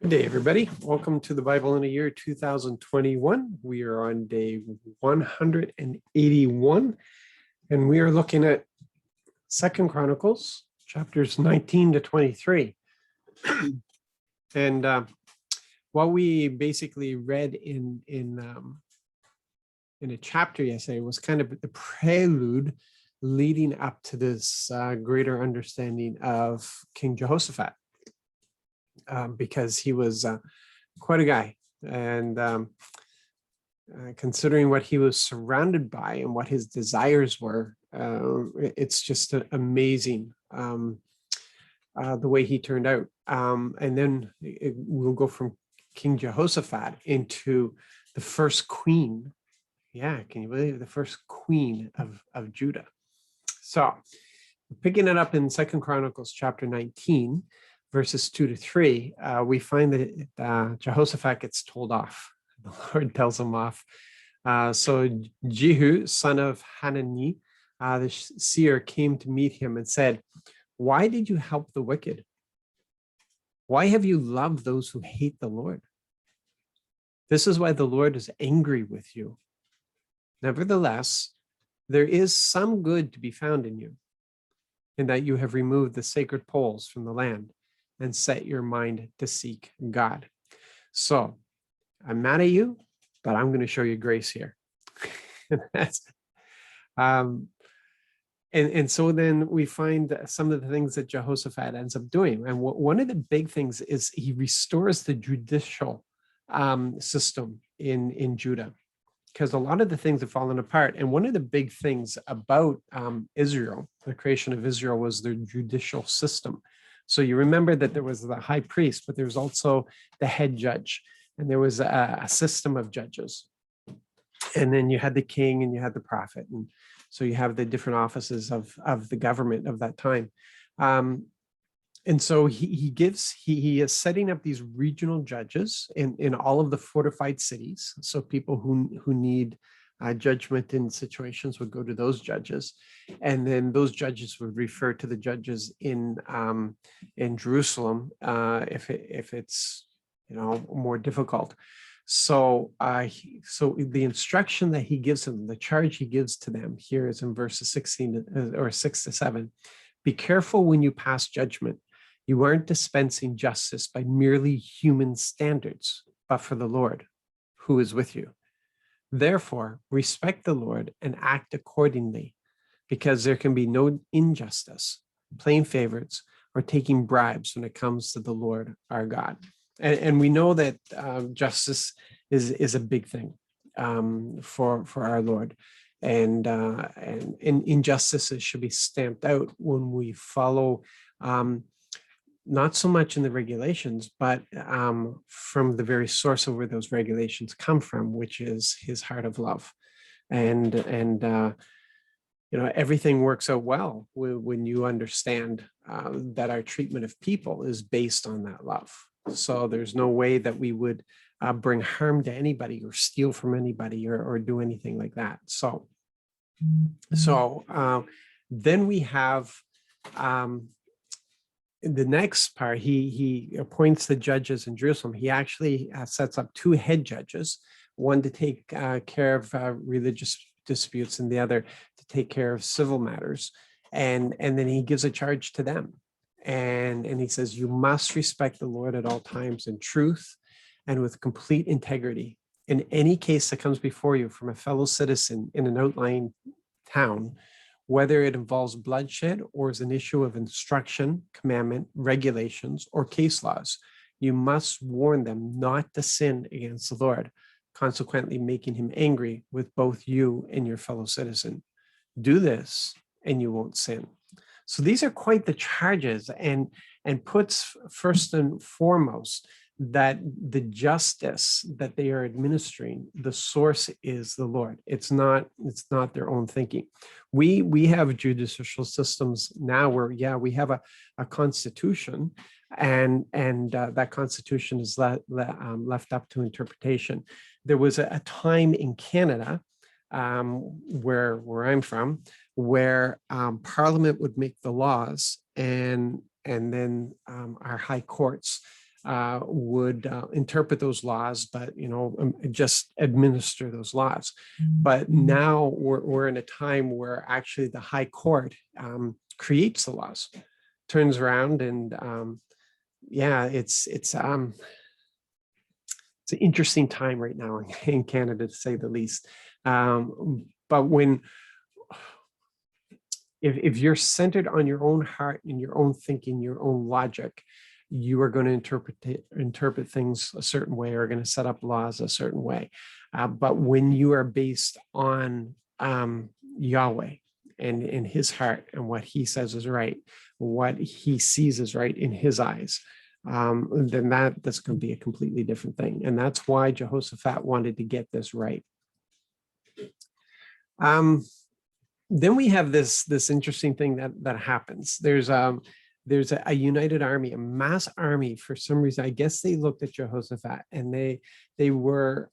Good day, everybody. Welcome to the Bible in a Year 2021. We are on day 181, and we are looking at Second Chronicles, chapters 19 to 23. And what we basically read in a chapter yesterday was kind of the prelude leading up to this greater understanding of King Jehoshaphat. Because he was quite a guy, and considering what he was surrounded by and what his desires were, it's just amazing the way he turned out. And then we'll go from King Jehoshaphat into the first queen. Yeah, can you believe it? The first queen of Judah? So picking it up in Second Chronicles chapter 19, verses 2 to 3, we find that Jehoshaphat gets told off. The Lord tells him off. So Jehu, son of Hanani, the seer, came to meet him and said, "Why did you help the wicked? Why have you loved those who hate the Lord? This is why the Lord is angry with you. Nevertheless, there is some good to be found in you, in that you have removed the sacred poles from the land and set your mind to seek God. So I'm mad at you, but I'm going to show you grace here." And so then we find some of the things that Jehoshaphat ends up doing. And one of the big things is he restores the judicial system in Judah, because a lot of the things have fallen apart. And one of the big things about Israel, the creation of Israel, was their judicial system. So you remember that there was the high priest, but there was also the head judge, and there was a system of judges. And then you had the king and you had the prophet. And so you have the different offices of the government of that time. And so he is setting up these regional judges in all of the fortified cities. So people who need judgment in situations would go to those judges, and then those judges would refer to the judges in Jerusalem if it's more difficult. So so the instruction that he gives them, the charge he gives to them here is in verses 16 or 6 to 7. "Be careful when you pass judgment. You aren't dispensing justice by merely human standards, but for the Lord, who is with you. Therefore, respect the Lord and act accordingly, because there can be no injustice, playing favorites, or taking bribes when it comes to the Lord our God." And we know that justice is a big thing for our Lord, and injustices should be stamped out when we follow. Not so much in the regulations, but from the very source of where those regulations come from, which is his heart of love. And everything works out well when you understand that our treatment of people is based on that love. So there's no way that we would bring harm to anybody or steal from anybody or do anything like that. So then we have the next part. He appoints the judges in Jerusalem. He actually sets up two head judges, one to take care of religious disputes and the other to take care of civil matters. And then he gives a charge to them. And he says, "You must respect the Lord at all times in truth and with complete integrity. In any case that comes before you from a fellow citizen in an outlying town, whether it involves bloodshed or is an issue of instruction, commandment, regulations, or case laws, you must warn them not to sin against the Lord, consequently making him angry with both you and your fellow citizen. Do this and you won't sin." So these are quite the charges, and puts first and foremost that the justice that they are administering, the source is the Lord. It's not their own thinking. We have judicial systems now where, we have a constitution, and that constitution is left up to interpretation. There was a time in Canada, where I'm from, where Parliament would make the laws, and then our high courts would interpret those laws, but just administer those laws. But now we're in a time where actually the high court creates the laws, turns around, and it's an interesting time right now in Canada, to say the least. But if you're centered on your own heart and your own thinking, your own logic, you are going to interpret things a certain way, or going to set up laws a certain way. But when you are based on Yahweh and in his heart, and what he says is right, what he sees is right in his eyes, then that's going to be a completely different thing. And that's why Jehoshaphat wanted to get this right. Then we have this interesting thing that happens. There's a united army, a mass army. For some reason, I guess they looked at Jehoshaphat and they were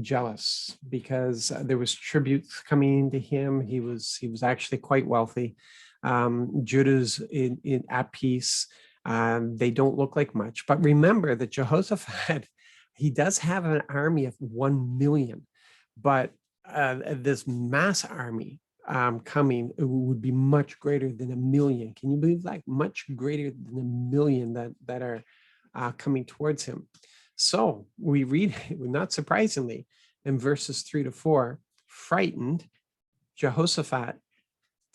jealous, because there was tributes coming into him. He was actually quite wealthy. Judah's at peace. They don't look like much, but remember that Jehoshaphat, he does have an army of 1 million, but this mass army coming, it would be much greater than 1 million. Can you believe that? Much greater than 1 million that are coming towards him. So we read, not surprisingly, in verses 3-4, frightened, Jehoshaphat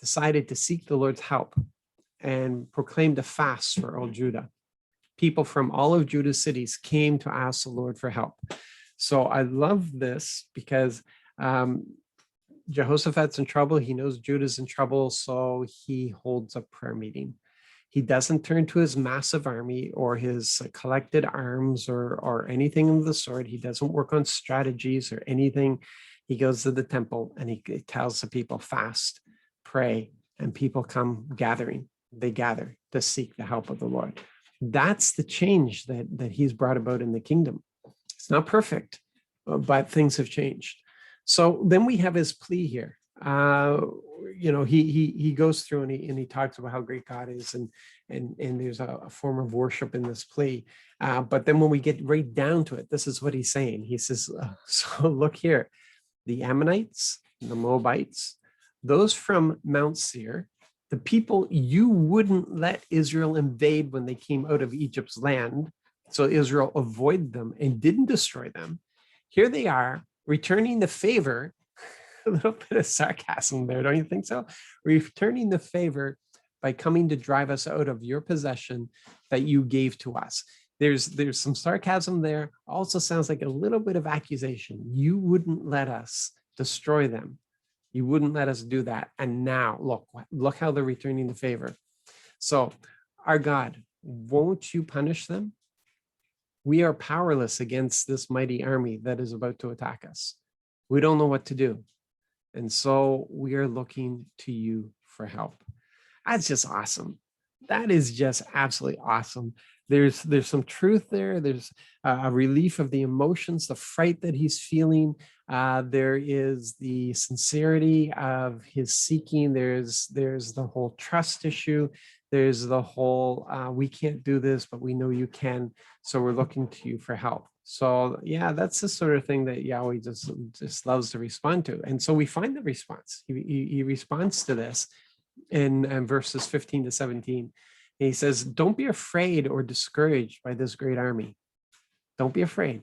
decided to seek the Lord's help and proclaimed a fast for all Judah. People from all of Judah's cities came to ask the Lord for help. So I love this, because Jehoshaphat's in trouble. He knows Judah's in trouble, so he holds a prayer meeting. He doesn't turn to his massive army or his collected arms or anything of the sort. He doesn't work on strategies or anything. He goes to the temple and he tells the people, fast, pray, and people come gathering. They gather to seek the help of the Lord. That's the change that he's brought about in the kingdom. It's not perfect, but things have changed. So then we have his plea here. He goes through and he talks about how great God is, and there's a form of worship in this plea. But then when we get right down to it, this is what he's saying. He says, so look here, the Ammonites, the Moabites, those from Mount Seir, the people you wouldn't let Israel invade when they came out of Egypt's land, so Israel avoided them and didn't destroy them. Here they are, returning the favor. A little bit of sarcasm there, don't you think so? Returning the favor by coming to drive us out of your possession that you gave to us. There's some sarcasm there. Also sounds like a little bit of accusation. You wouldn't let us destroy them. You wouldn't let us do that. And now look how they're returning the favor. So our God, won't you punish them? We are powerless against this mighty army that is about to attack us. We don't know what to do. And so we are looking to you for help. That's just awesome. That is just absolutely awesome. There's some truth there. There's a relief of the emotions, the fright that he's feeling. There is the sincerity of his seeking. There's the whole trust issue. There's the whole, we can't do this, but we know you can. So we're looking to you for help. So yeah, that's the sort of thing that Yahweh just loves to respond to. And so we find the response. He responds to this in verses 15-17. He says, don't be afraid or discouraged by this great army. Don't be afraid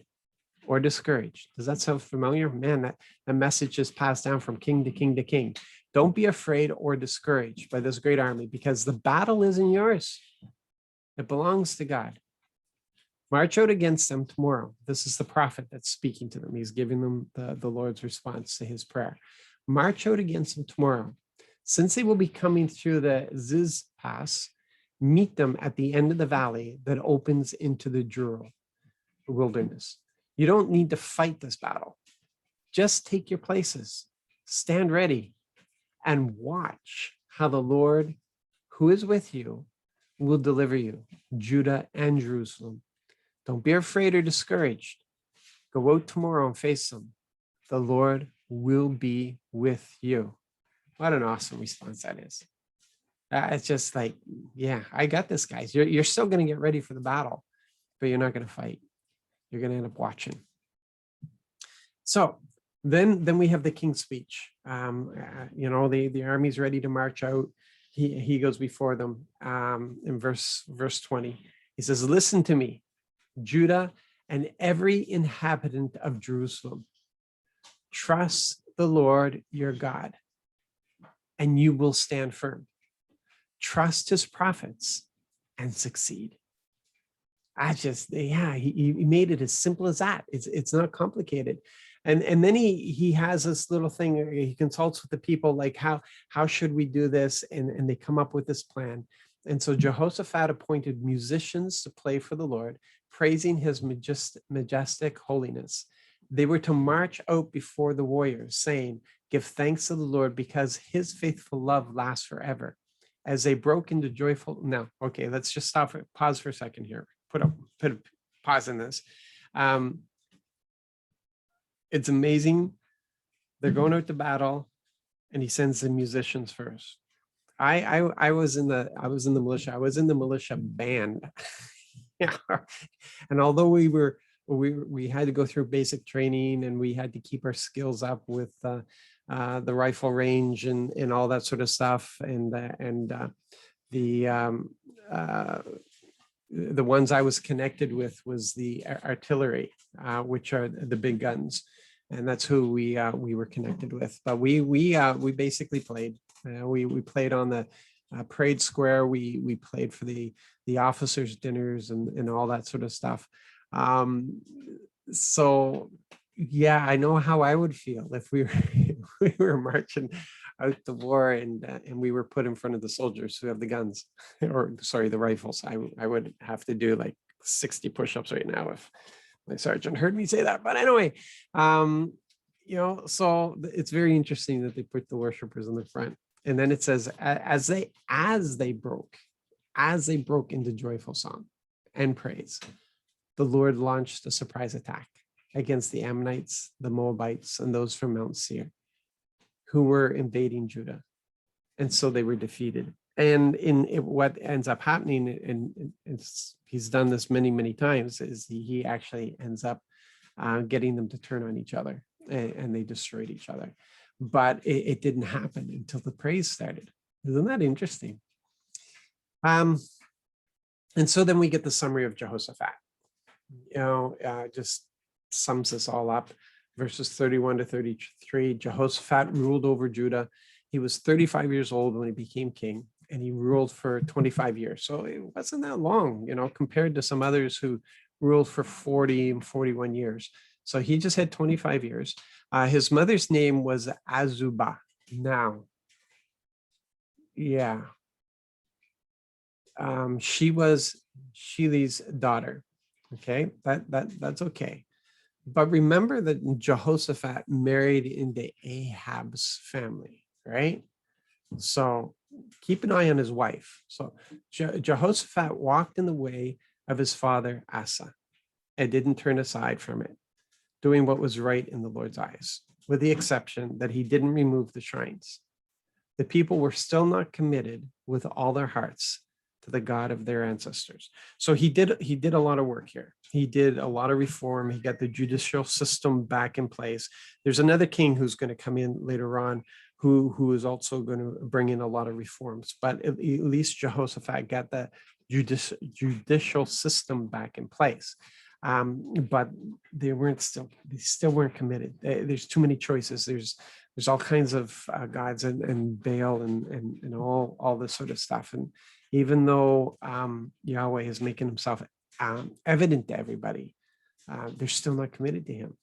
or discouraged. Does that sound familiar? Man, that message is passed down from king to king to king. Don't be afraid or discouraged by this great army, because the battle isn't yours. It belongs to God. March out against them tomorrow. This is the prophet that's speaking to them. He's giving them the Lord's response to his prayer. March out against them tomorrow. Since they will be coming through the Ziz Pass, meet them at the end of the valley that opens into the Jura wilderness. You don't need to fight this battle. Just take your places, stand ready, and watch how the Lord, who is with you, will deliver you, Judah and Jerusalem. Don't be afraid or discouraged. Go out tomorrow and face them. The Lord will be with you. What an awesome response that is. It's just like, yeah, I got this, guys. You're still going to get ready for the battle. but you're not going to fight. You're going to end up watching. So then we have the king's speech. The army's ready to march out. He goes before them in verse 20. He says, listen to me, Judah and every inhabitant of Jerusalem. Trust the Lord your God, and you will stand firm. Trust his prophets and succeed. He made it as simple as that. It's not complicated. And then he has this little thing. He consults with the people, like how should we do this? And they come up with this plan. And so Jehoshaphat appointed musicians to play for the Lord, praising his majestic holiness. They were to march out before the warriors, saying, give thanks to the Lord because his faithful love lasts forever. As they broke into joyful, no, okay, let's just pause for a second here. Put a pause in this. It's amazing. They're going out to battle, and he sends the musicians first. I was in the militia. I was in the militia band. Yeah. And although we had to go through basic training, and we had to keep our skills up with the rifle range and all that sort of stuff, and the ones I was connected with was the artillery, which are the big guns, and that's who we were connected with. But we basically played. We played on the parade square. We played for the officers' dinners and all that sort of stuff. So yeah, I know how I would feel if we were marching out to war and we were put in front of the soldiers who have the guns, or sorry, the rifles. I would have to do like 60 push-ups right now if my sergeant heard me say that. But anyway, so it's very interesting that they put the worshipers in the front. And then it says, as they broke into joyful song and praise, the Lord launched a surprise attack against the Ammonites, the Moabites, and those from Mount Seir, who were invading Judah. And so they were defeated. And what ends up happening, and he's done this many, many times, is he actually ends up getting them to turn on each other, and they destroyed each other. But it didn't happen until the praise started. Isn't that interesting? And so then we get the summary of Jehoshaphat. Just sums this all up. Verses 31 to 33, Jehoshaphat ruled over Judah. He was 35 years old when he became king, and he ruled for 25 years. So it wasn't that long, compared to some others who ruled for 40 and 41 years. So he just had 25 years. His mother's name was Azubah. Now, yeah. She was Shili's daughter. Okay, that's okay. But remember that Jehoshaphat married into Ahab's family, right? So keep an eye on his wife. So Jehoshaphat walked in the way of his father Asa and didn't turn aside from it, doing what was right in the Lord's eyes, with the exception that he didn't remove the shrines. The people were still not committed with all their hearts to the God of their ancestors. So he did a lot of work here. He did a lot of reform. He got the judicial system back in place. There's another king who's going to come in later on who is also going to bring in a lot of reforms. But at least Jehoshaphat got the judicial system back in place. But they still weren't committed. There's too many choices. There's all kinds of gods and Baal and all this sort of stuff. And even though Yahweh is making himself evident to everybody, they're still not committed to him.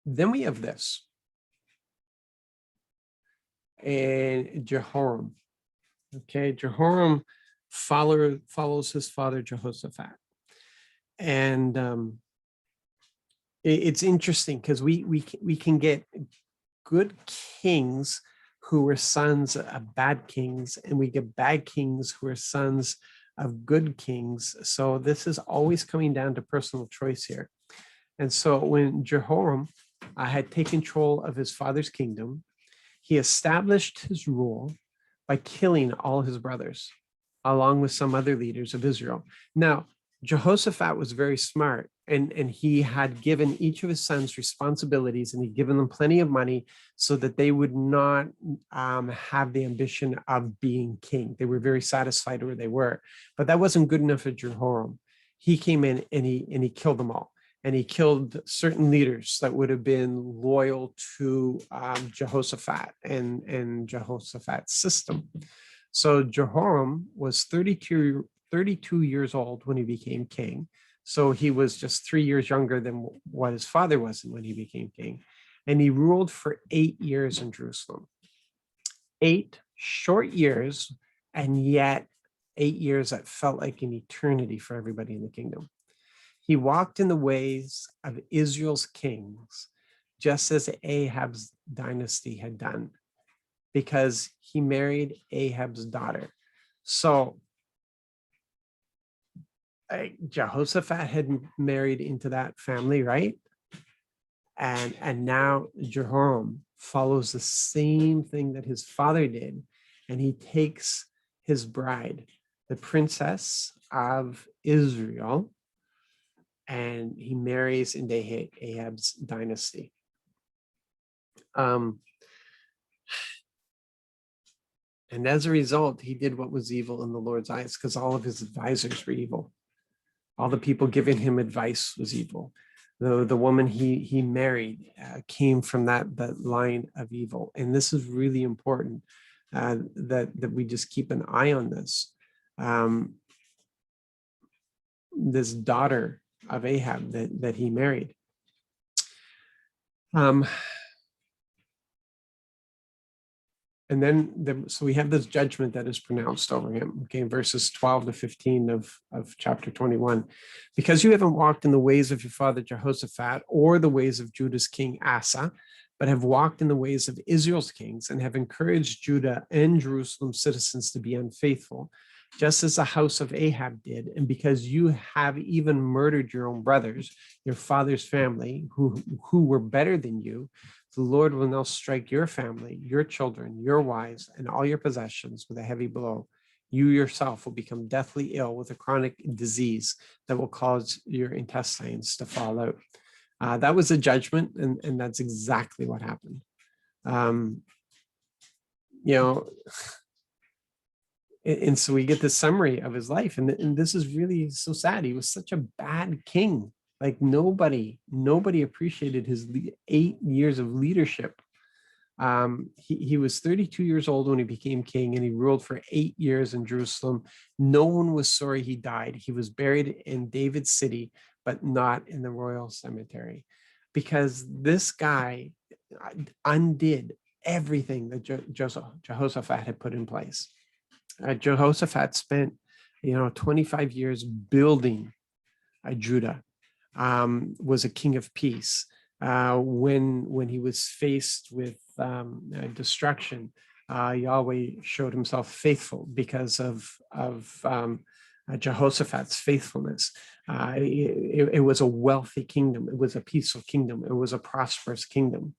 Then we have this. And Jehoram. Okay, Jehoram follows his father Jehoshaphat. And it's interesting because we can get good kings who were sons of bad kings, and we get bad kings who are sons of good kings. So this is always coming down to personal choice here. And so when Jehoram had taken control of his father's kingdom, he established his rule by killing all his brothers, along with some other leaders of Israel. Now, Jehoshaphat was very smart, and he had given each of his sons responsibilities, and he'd given them plenty of money so that they would not have the ambition of being king. They were very satisfied where they were, but that wasn't good enough for Jehoram. He came in and he killed them all. And he killed certain leaders that would have been loyal to Jehoshaphat and Jehoshaphat's system. So Jehoram was 32 years old when he became king. So he was just 3 years younger than what his father was when he became king. And he ruled for 8 years in Jerusalem. 8 short years, and yet 8 years that felt like an eternity for everybody in the kingdom. He walked in the ways of Israel's kings, just as Ahab's dynasty had done, because he married Ahab's daughter. So Jehoshaphat had married into that family, right? And now Jehoram follows the same thing that his father did, and he takes his bride, the princess of Israel, and he marries into Ahab's dynasty. And as a result, he did what was evil in the Lord's eyes, because all of his advisors were evil. All the people giving him advice was evil. The woman he married came from that line of evil. And this is really important that we just keep an eye on this. This daughter of Ahab that he married. And then, so we have this judgment that is pronounced over him, okay, verses 12 to 15 of chapter 21. Because you haven't walked in the ways of your father Jehoshaphat or the ways of Judah's king Asa, but have walked in the ways of Israel's kings and have encouraged Judah and Jerusalem's citizens to be unfaithful, just as the house of Ahab did, and because you have even murdered your own brothers, your father's family, who were better than you, the Lord will now strike your family, your children, your wives, and all your possessions with a heavy blow. You yourself will become deathly ill with a chronic disease that will cause your intestines to fall out. That was a judgment, and that's exactly what happened. And so we get the summary of his life, and this is really so sad. He was such a bad king. Like nobody appreciated his 8 years of leadership. He was 32 years old when he became king, and he ruled for 8 years in Jerusalem. No one was sorry he died. He was buried in David's city, but not in the royal cemetery, because this guy undid everything that Jehoshaphat had put in place. Jehoshaphat spent 25 years building Judah, was a king of peace. When he was faced with destruction, Yahweh showed himself faithful because of Jehoshaphat's faithfulness. It was a wealthy kingdom. It was a peaceful kingdom. It was a prosperous kingdom.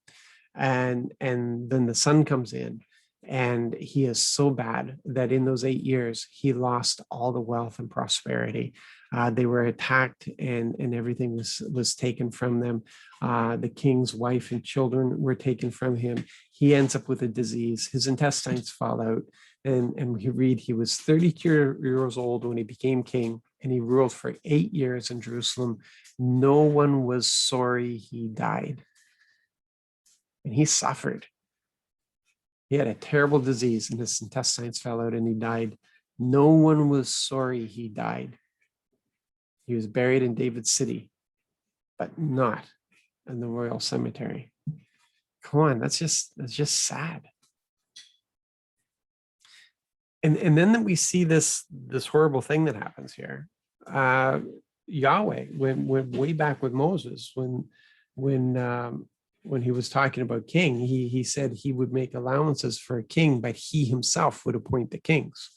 And then the son comes in, and he is so bad that in those 8 years, he lost all the wealth and prosperity. They were attacked, and everything was taken from them. The king's wife and children were taken from him. He ends up with a disease. His intestines fall out. And we read he was 32 years old when he became king, and he ruled for 8 years in Jerusalem. No one was sorry he died. And he suffered. He had a terrible disease, and his intestines fell out, and he died. No one was sorry he died. He was buried in David's city, but not in the royal cemetery. Come on, that's just sad. And then we see this horrible thing that happens here. Yahweh went way back with Moses when he was talking about king. He said he would make allowances for a king, but he himself would appoint the kings.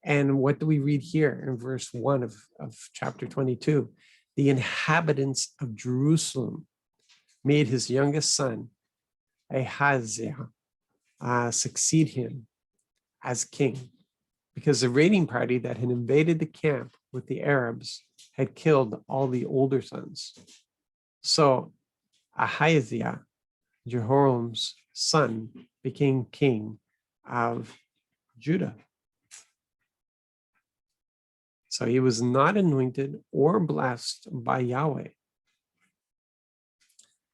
And what do we read here in verse 1 of chapter 22? The inhabitants of Jerusalem made his youngest son, Ahaziah, succeed him as king, because the raiding party that had invaded the camp with the Arabs had killed all the older sons. So Ahaziah, Jehoram's son, became king of Judah. So he was not anointed or blessed by Yahweh.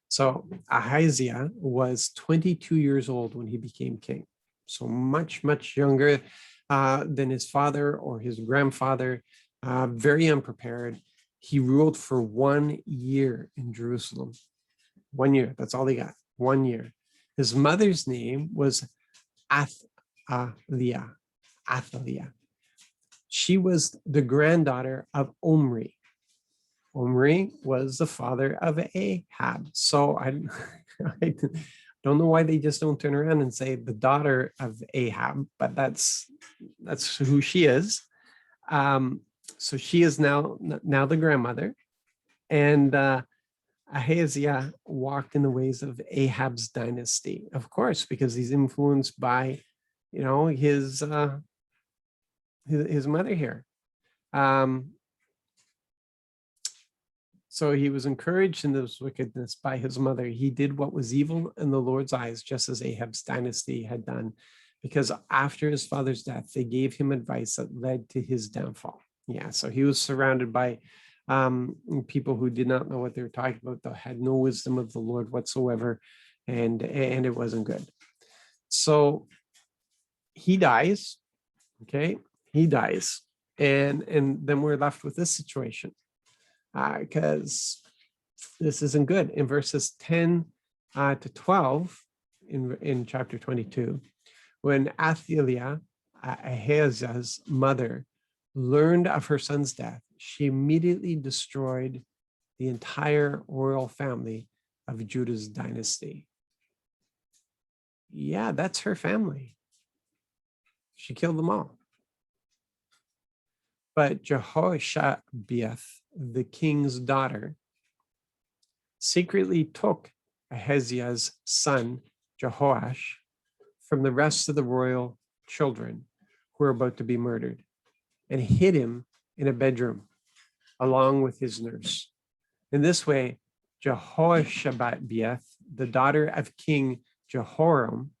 So Ahaziah was 22 years old when he became king. So much, much younger than his father or his grandfather, very unprepared. He ruled for 1 year in Jerusalem. 1 year, that's all he got, 1 year. His mother's name was Athaliah. She was the granddaughter of Omri. Omri was the father of Ahab. So I don't know why they just don't turn around and say the daughter of Ahab, but that's who she is. So she is now the grandmother, and Ahaziah walked in the ways of Ahab's dynasty, of course, because he's influenced by, his mother here. So he was encouraged in this wickedness by his mother. He did what was evil in the Lord's eyes, just as Ahab's dynasty had done, because after his father's death, they gave him advice that led to his downfall. Yeah, so he was surrounded by people who did not know what they were talking about, that had no wisdom of the Lord whatsoever, and it wasn't good. So he dies, okay? He dies, and then we're left with this situation. Because this isn't good. In verses 10 to 12 in chapter 22, when Athaliah, Ahaziah's mother, learned of her son's death, she immediately destroyed the entire royal family of Judah's dynasty. Yeah, that's her family. She killed them all. But Jehoshaphat, the king's daughter, secretly took Ahaziah's son, Jehoash, from the rest of the royal children who were about to be murdered, and hid him in a bedroom along with his nurse. In this way, Jehoshaphat, the daughter of King Jehoram,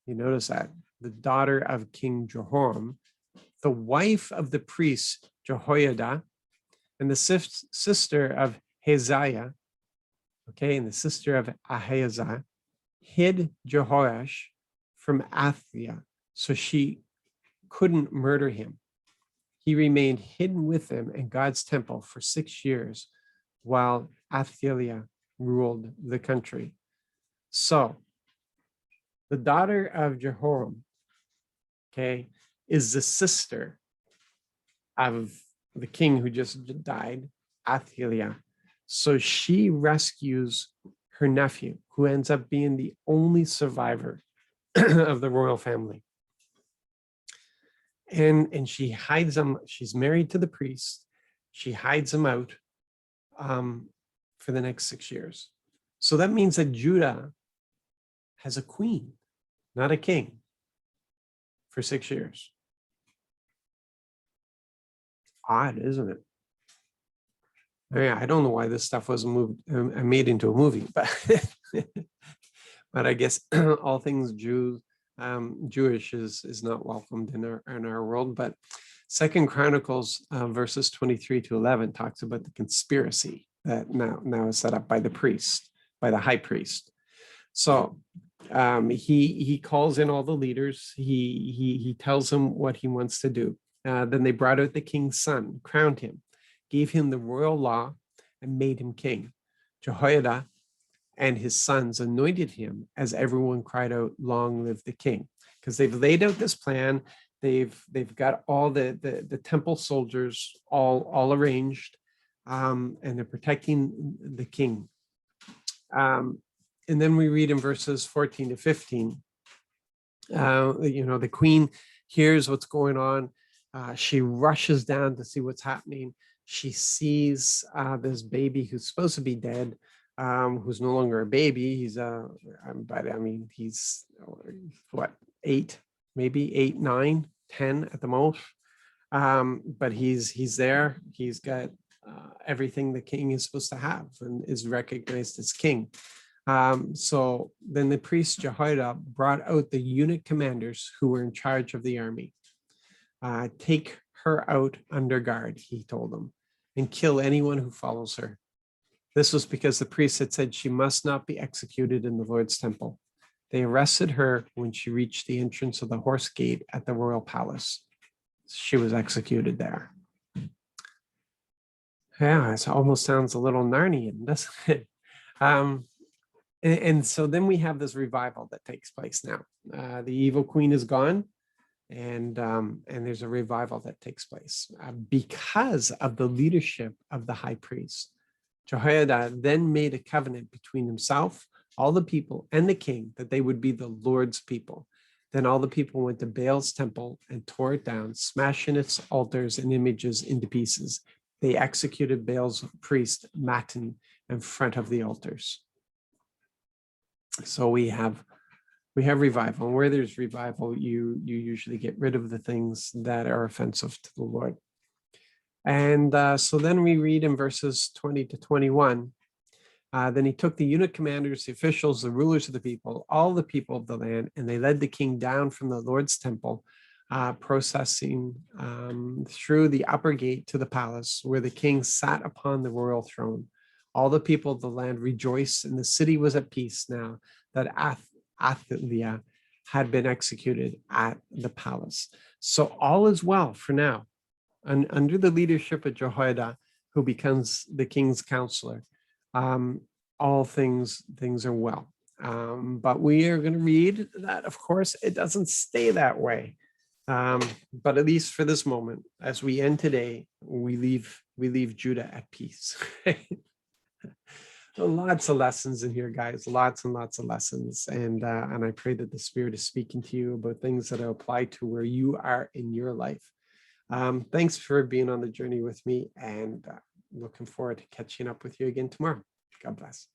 you notice that, the daughter of King Jehoram, the wife of the priest Jehoiada, and the sister of Haziah, okay, and the sister of Ahaziah, hid Jehoash from Athaliah, so she couldn't murder him. He remained hidden with them in God's temple for 6 years while Athaliah ruled the country. So the daughter of Jehoram, okay, is the sister of the king who just died, Athaliah. So she rescues her nephew, who ends up being the only survivor of the royal family. And she hides him. She's married to the priest. She hides him out for the next 6 years. So that means that Judah has a queen, not a king, for 6 years. Odd, isn't it? Yeah, I don't know why this stuff wasn't made into a movie, but but I guess all things Jewish is not welcomed in our world. But 2 Chronicles verses 23 to 11 talks about the conspiracy that now is set up by the high priest. So he calls in all the leaders. He tells them what he wants to do. Then they brought out the king's son, crowned him, gave him the royal law, and made him king. Jehoiada and his sons anointed him as everyone cried out, "Long live the king!" Because they've laid out this plan. They've got all the temple soldiers all arranged, and they're protecting the king. And then we read in verses 14 to 15, the queen hears what's going on. She rushes down to see what's happening. She sees this baby who's supposed to be dead, who's no longer a baby. He's what, 8? maybe 8, 9, 10 at the most. But he's there. He's got everything the king is supposed to have and is recognized as king. So then the priest Jehoiada brought out the unit commanders who were in charge of the army. Take her out under guard, he told them, and kill anyone who follows her. This was because the priest had said she must not be executed in the Lord's temple. They arrested her when she reached the entrance of the horse gate at the royal palace. She was executed there. Yeah, it almost sounds a little Narnian, doesn't it? And so then we have this revival that takes place now. The evil queen is gone, and there's a revival that takes place because of the leadership of the high priest. Jehoiada then made a covenant between himself, all the people, and the king that they would be the Lord's people. Then all the people went to Baal's temple and tore it down, smashing its altars and images into pieces. They executed Baal's priest Mattan in front of the altars. So we have revival. And where there's revival, you usually get rid of the things that are offensive to the Lord. And so then we read in verses 20 to 21, then he took the unit commanders, the officials, the rulers of the people, all the people of the land, and they led the king down from the Lord's temple, processing through the upper gate to the palace where the king sat upon the royal throne. All the people of the land rejoiced, and the city was at peace now that Athaliah had been executed at the palace. So all is well for now. And under the leadership of Jehoiada, who becomes the king's counselor, all things are well. But we are going to read that, of course, it doesn't stay that way. But at least for this moment, as we end today, we leave Judah at peace. Lots of lessons in here, guys. Lots and lots of lessons, and I pray that the Spirit is speaking to you about things that apply to where you are in your life. Thanks for being on the journey with me, and looking forward to catching up with you again tomorrow. God bless.